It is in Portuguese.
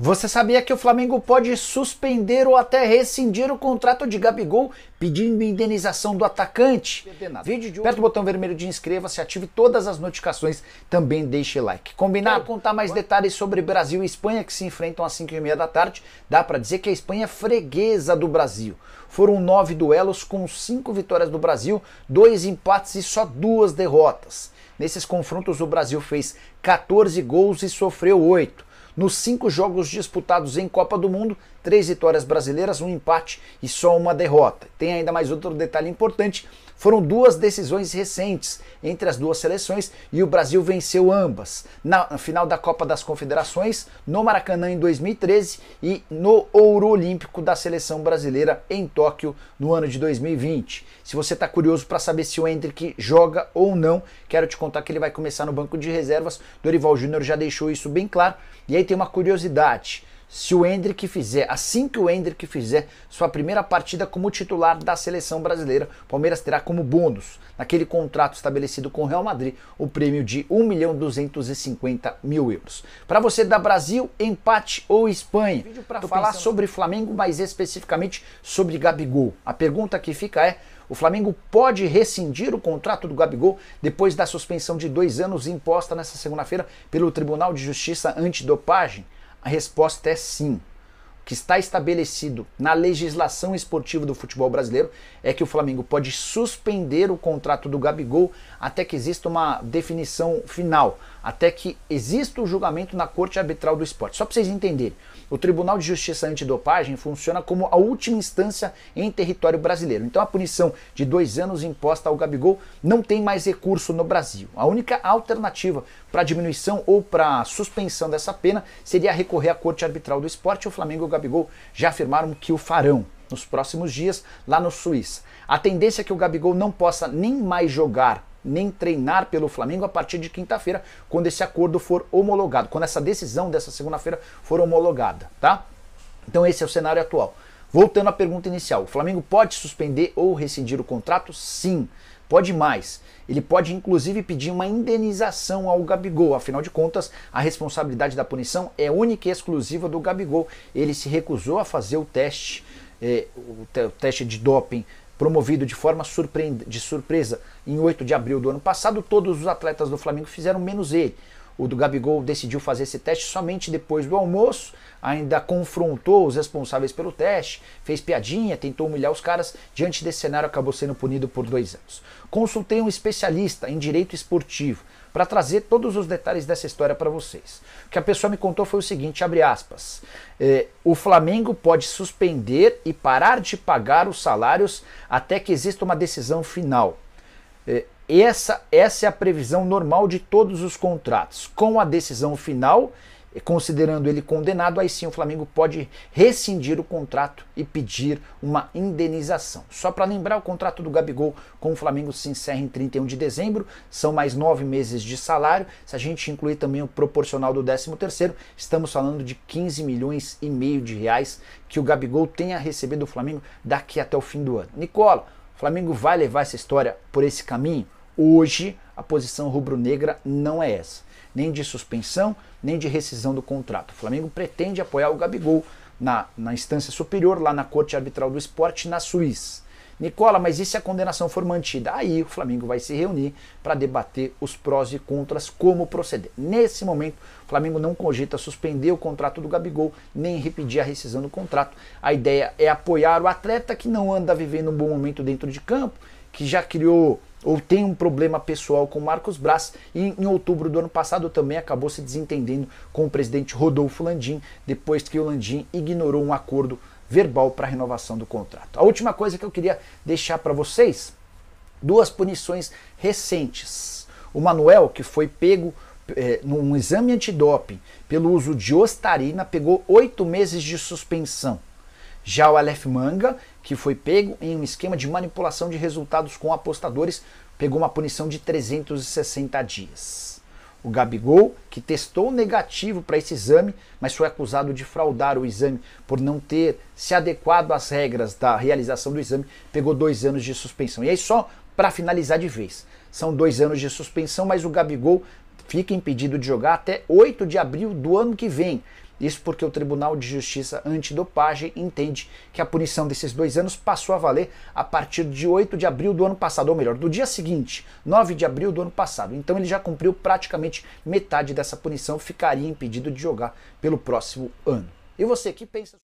Você sabia que o Flamengo pode suspender ou até rescindir o contrato de Gabigol pedindo indenização do atacante? Vídeo de hoje. Aperta o botão vermelho de inscreva-se, ative todas as notificações, também deixe like. Combinado? Quero contar mais detalhes sobre Brasil e Espanha que se enfrentam às 5h30 da tarde. Dá pra dizer que a Espanha é freguesa do Brasil. Foram 9 duelos com 5 vitórias do Brasil, 2 empates e só 2 derrotas. Nesses confrontos o Brasil fez 14 gols e sofreu 8. Nos 5 jogos disputados em Copa do Mundo, 3 vitórias brasileiras, 1 empate e só 1 derrota. Tem ainda mais outro detalhe importante, foram 2 decisões recentes entre as duas seleções e o Brasil venceu ambas. Na final da Copa das Confederações, no Maracanã em 2013 e no Ouro Olímpico da seleção brasileira em Tóquio no ano de 2020. Se você está curioso para saber se o Endrick joga ou não, quero te contar que ele vai começar no banco de reservas. Dorival Júnior já deixou isso bem claro. E aí tem uma curiosidade, se o Endrick fizer, assim que o Endrick fizer sua primeira partida como titular da seleção brasileira, o Palmeiras terá como bônus, naquele contrato estabelecido com o Real Madrid, o prêmio de 1.250.000 euros. Para você da Brasil, empate ou Espanha? Vídeo para falar sobre Flamengo, mais especificamente sobre Gabigol. A pergunta que fica é: o Flamengo pode rescindir o contrato do Gabigol depois da suspensão de 2 anos imposta nesta segunda-feira pelo Tribunal de Justiça Antidopagem? A resposta é sim. O que está estabelecido na legislação esportiva do futebol brasileiro é que o Flamengo pode suspender o contrato do Gabigol até que exista uma definição final, até que exista o julgamento na Corte Arbitral do Esporte. Só para vocês entenderem, o Tribunal de Justiça Antidopagem funciona como a última instância em território brasileiro. Então a punição de 2 anos imposta ao Gabigol não tem mais recurso no Brasil. A única alternativa para diminuição ou para suspensão dessa pena seria recorrer à Corte Arbitral do Esporte. O Flamengo e o Gabigol já afirmaram que o farão nos próximos dias lá no Suíça. A tendência é que o Gabigol não possa nem mais jogar nem treinar pelo Flamengo a partir de quinta-feira, quando esse acordo for homologado, quando essa decisão dessa segunda-feira for homologada, tá? Então esse é o cenário atual. Voltando à pergunta inicial, o Flamengo pode suspender ou rescindir o contrato? Sim, pode mais. Ele pode inclusive pedir uma indenização ao Gabigol, afinal de contas a responsabilidade da punição é única e exclusiva do Gabigol. Ele se recusou a fazer o teste de doping promovido de forma de surpresa em 8 de abril do ano passado. Todos os atletas do Flamengo fizeram, menos ele. O do Gabigol decidiu fazer esse teste somente depois do almoço, ainda confrontou os responsáveis pelo teste, fez piadinha, tentou humilhar os caras. Diante desse cenário acabou sendo punido por 2 anos. Consultei um especialista em direito esportivo para trazer todos os detalhes dessa história para vocês. O que a pessoa me contou foi o seguinte, abre aspas, o Flamengo pode suspender e parar de pagar os salários até que exista uma decisão final. Essa é a previsão normal de todos os contratos. Com a decisão final, considerando ele condenado, aí sim o Flamengo pode rescindir o contrato e pedir uma indenização. Só para lembrar, o contrato do Gabigol com o Flamengo se encerra em 31 de dezembro, são mais 9 meses de salário. Se a gente incluir também o proporcional do 13º, estamos falando de 15,5 milhões de reais que o Gabigol tenha recebido do Flamengo daqui até o fim do ano. Nicola, o Flamengo vai levar essa história por esse caminho? Hoje, a posição rubro-negra não é essa. Nem de suspensão, nem de rescisão do contrato. O Flamengo pretende apoiar o Gabigol na instância superior, lá na Corte Arbitral do Esporte, na Suíça. Nicola, mas e se a condenação for mantida? Aí o Flamengo vai se reunir para debater os prós e contras, como proceder. Nesse momento, o Flamengo não cogita suspender o contrato do Gabigol, nem repetir a rescisão do contrato. A ideia é apoiar o atleta que não anda vivendo um bom momento dentro de campo, que já criou ou tem um problema pessoal com Marcos Braz e em outubro do ano passado também acabou se desentendendo com o presidente Rodolfo Landim, depois que o Landim ignorou um acordo verbal para a renovação do contrato. A última coisa que eu queria deixar para vocês, 2 punições recentes. O Manuel, que foi pego num exame antidoping pelo uso de ostarina, pegou 8 meses de suspensão. Já o Aleph Manga, que foi pego em um esquema de manipulação de resultados com apostadores, pegou uma punição de 360 dias. O Gabigol, que testou negativo para esse exame, mas foi acusado de fraudar o exame por não ter se adequado às regras da realização do exame, pegou 2 anos de suspensão. E aí só para finalizar de vez, são 2 anos de suspensão, mas o Gabigol fica impedido de jogar até 8 de abril do ano que vem. Isso porque o Tribunal de Justiça Antidopagem entende que a punição desses 2 anos passou a valer a partir de 8 de abril do ano passado, ou melhor, do dia seguinte, 9 de abril do ano passado. Então ele já cumpriu praticamente metade dessa punição, ficaria impedido de jogar pelo próximo ano. E você, que pensa?